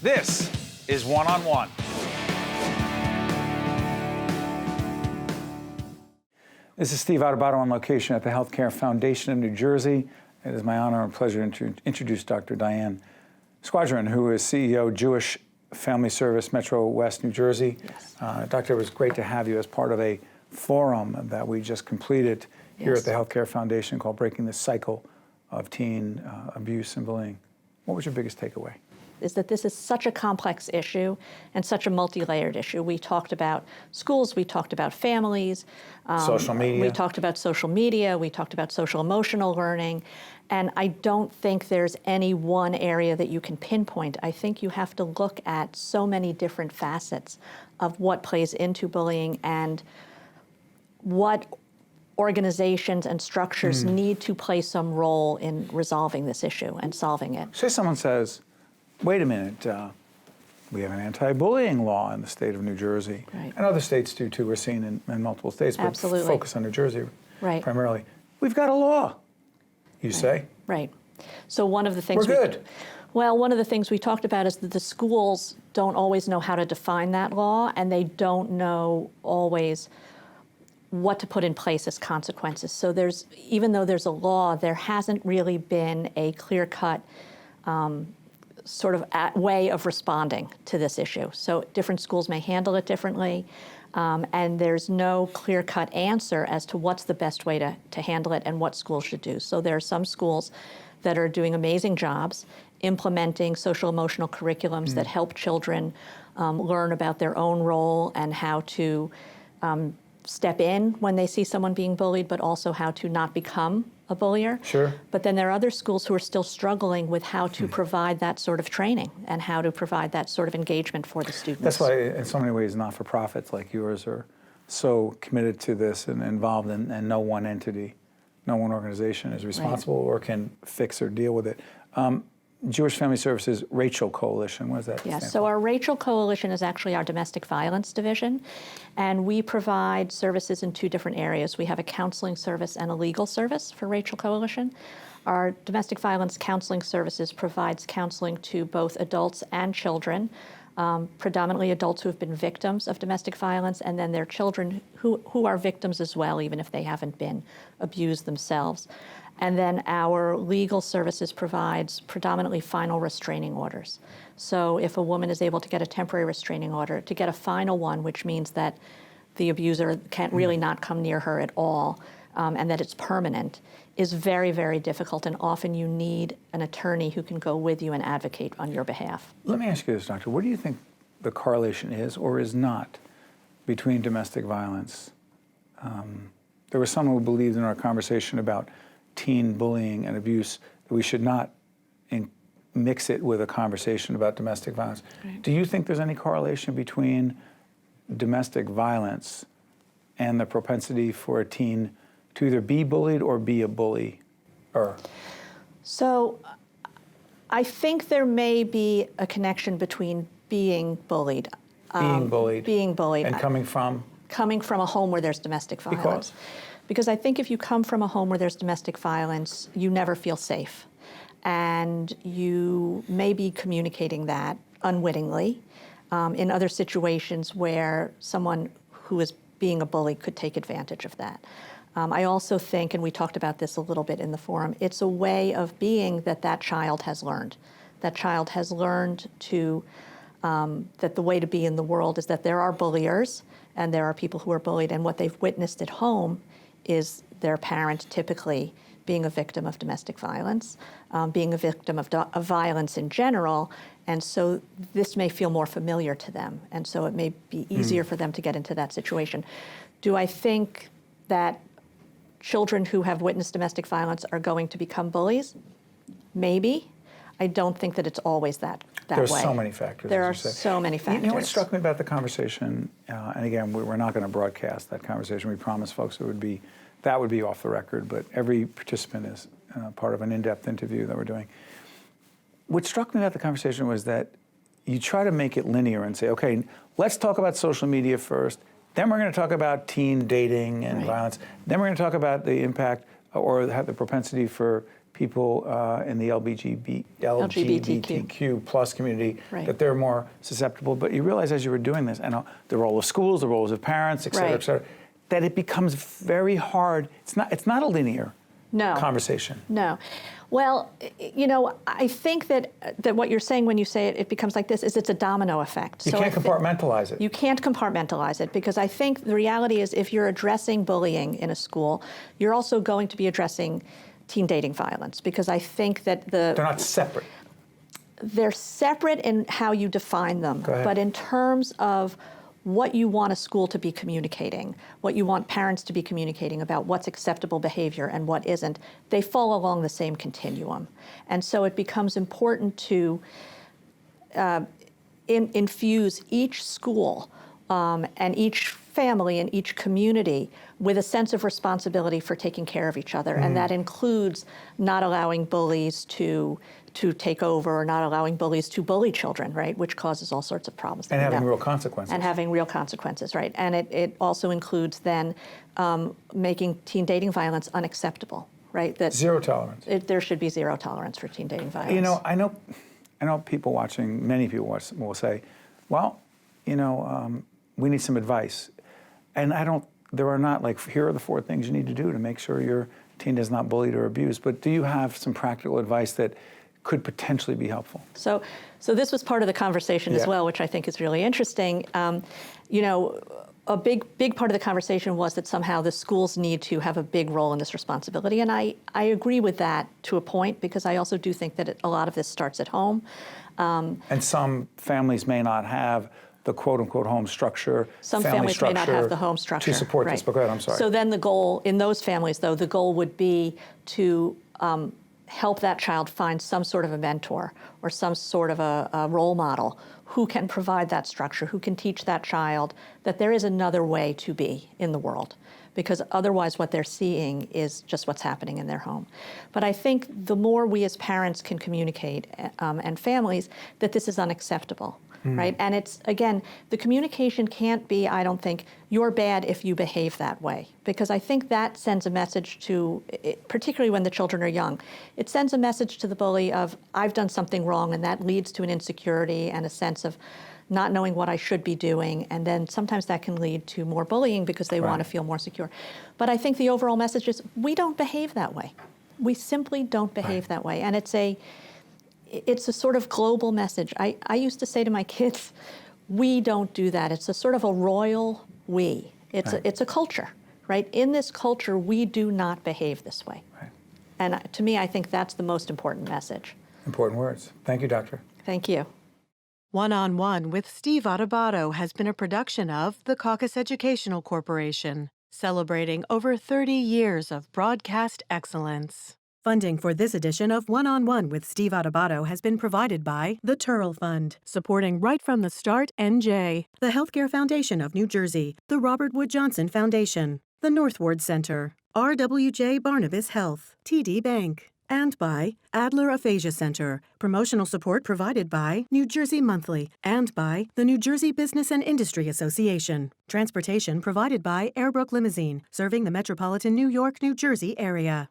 This is One on One. This is Steve Adubato on location at the Healthcare Foundation of New Jersey. It is my honor and pleasure to introduce Dr. Diane Squadron, who is CEO, Jewish Family Service, MetroWest, New Jersey. Yes. Doctor, it was great to have you as part of a forum that we just completed here at the Healthcare Foundation called Breaking the Cycle of Teen Abuse and Bullying. What was your biggest takeaway? Is that this is such a complex issue and such a multi-layered issue. We talked about schools, we talked about families. Social media. We talked about social media, we talked about social emotional learning. And I don't think there's any one area that you can pinpoint. I think you have to look at so many different facets of what plays into bullying and what organizations and structures need to play some role in resolving this issue and solving it. Say someone says, wait a minute, we have an anti-bullying law in the state of New Jersey. Right. And other states do too. We're seeing in multiple states, but Absolutely. focus on New Jersey Right. primarily. We've got a law, you say? Right. So one of the things We're good. Well, one of the things we talked about is that the schools don't always know how to define that law, and they don't know always what to put in place as consequences. So even though there's a law, there hasn't really been a clear-cut sort of way of responding to this issue. So different schools may handle it differently, and there's no clear-cut answer as to what's the best way to handle it and what schools should do. So there are some schools that are doing amazing jobs implementing social-emotional curriculums that help children learn about their own role and how to step in when they see someone being bullied, but also how to not become a bullier. Sure. But then there are other schools who are still struggling with how to provide that sort of training and how to provide that sort of engagement for the students. That's why, in so many ways, not-for-profits like yours are so committed to this and involved, and no one entity, no one organization is responsible or can fix or deal with it. Jewish Family Services Rachel Coalition, what does that stand So for? our Rachel Coalition is actually our domestic violence division, and we provide services in two different areas. We have a counseling service and a legal service for Rachel Coalition. Our domestic violence counseling services provides counseling to both adults and children, predominantly adults who have been victims of domestic violence, and then their children who are victims as well, even if they haven't been abused themselves. And then our legal services provides predominantly final restraining orders. So if a woman is able to get a temporary restraining order, to get a final one, which means that the abuser can't really not come near her at all, and that it's permanent, is very, very difficult. And often you need an attorney who can go with you and advocate on your behalf. Let me ask you this, Doctor. What do you think the correlation is or is not between domestic violence? There was someone who believed in our conversation about teen bullying and abuse that we should not mix it with a conversation about domestic violence. Right. Do you think there's any correlation between domestic violence and the propensity for a teen to either be bullied or be a bully? So I think there may be a connection between being bullied. Being bullied. And coming from? Coming from a home where there's domestic violence. Because I think if you come from a home where there's domestic violence, you never feel safe. And you may be communicating that unwittingly in other situations where someone who is being a bully could take advantage of that. I also think, and we talked about this a little bit in the forum, it's a way of being that child has learned. That child has learned that the way to be in the world is that there are bulliers and there are people who are bullied, and what they've witnessed at home is their parent typically being a victim of domestic violence, being a victim of violence in general, and so this may feel more familiar to them, and so it may be easier for them to get into that situation. Do I think that children who have witnessed domestic violence are going to become bullies? Maybe. I don't think that it's always that way. There's so many factors. There are so many factors. You know what struck me about the conversation, and again, we're not going to broadcast that conversation. We promised folks that would be off the record, but every participant is part of an in-depth interview that we're doing. What struck me about the conversation was that you try to make it linear and say, okay, let's talk about social media first, then we're going to talk about teen dating and violence, then we're going to talk about the impact or have the propensity for people in the LGBTQ plus community, Right. that they're more susceptible. But you realize as you were doing this, and the role of schools, the roles of parents, et cetera, that it becomes very hard. It's not a linear conversation. No. Well, you know, I think that what you're saying when you say it becomes like this is it's a domino effect. You can't compartmentalize it. You can't compartmentalize it, because I think the reality is if you're addressing bullying in a school, you're also going to be addressing teen dating violence, because I think that they're not separate. They're separate in how you define them, but in terms of what you want a school to be communicating, what you want parents to be communicating about what's acceptable behavior and what isn't, they fall along the same continuum. And so it becomes important to infuse each school and each family and each community with a sense of responsibility for taking care of each other. And that includes not allowing bullies to take over, or not allowing bullies to bully children, right, which causes all sorts of problems. And having real consequences. And having real consequences, right. And it also includes then making teen dating violence unacceptable, right. That zero tolerance. There should be zero tolerance for teen dating violence. You know, I know people watching, many people will say, well, you know, we need some advice. And there are not like, here are the 4 things you need to do to make sure your teen is not bullied or abused. But do you have some practical advice that could potentially be helpful? So this was part of the conversation as well, which I think is really interesting. You know, a big part of the conversation was that somehow the schools need to have a big role in this responsibility. And I agree with that to a point, because I also do think that a lot of this starts at home. And some families may not have the quote-unquote home structure. Some families may not have the home structure to support this. But go ahead, I'm sorry. So then the goal, in those families though, the goal would be to help that child find some sort of a mentor or some sort of a role model who can provide that structure, who can teach that child that there is another way to be in the world. Because otherwise what they're seeing is just what's happening in their home. But I think the more we as parents can communicate, and families, that this is unacceptable, right? And it's, again, the communication can't be, I don't think, you're bad if you behave that way. Because I think that sends a message to, particularly when the children are young, it sends a message to the bully of, I've done something wrong, and that leads to an insecurity and a sense of not knowing what I should be doing, and then sometimes that can lead to more bullying because they want to feel more secure. But I think the overall message is, we don't behave that way. We simply don't behave that way. And it's a sort of global message. I used to say to my kids, we don't do that. It's a sort of a royal we. It's a culture, right? In this culture, we do not behave this way. Right. And to me, I think that's the most important message. Important words. Thank you, Doctor. Thank you. One-on-One with Steve Adubato has been a production of the Caucus Educational Corporation, celebrating over 30 years of broadcast excellence. Funding for this edition of One-on-One with Steve Adubato has been provided by the Turrell Fund, supporting Right from the Start NJ, the Healthcare Foundation of New Jersey, the Robert Wood Johnson Foundation, the Northward Center, RWJ Barnabas Health, TD Bank, and by Adler Aphasia Center. Promotional support provided by New Jersey Monthly and by the New Jersey Business and Industry Association. Transportation provided by Airbrook Limousine, serving the metropolitan New York, New Jersey area.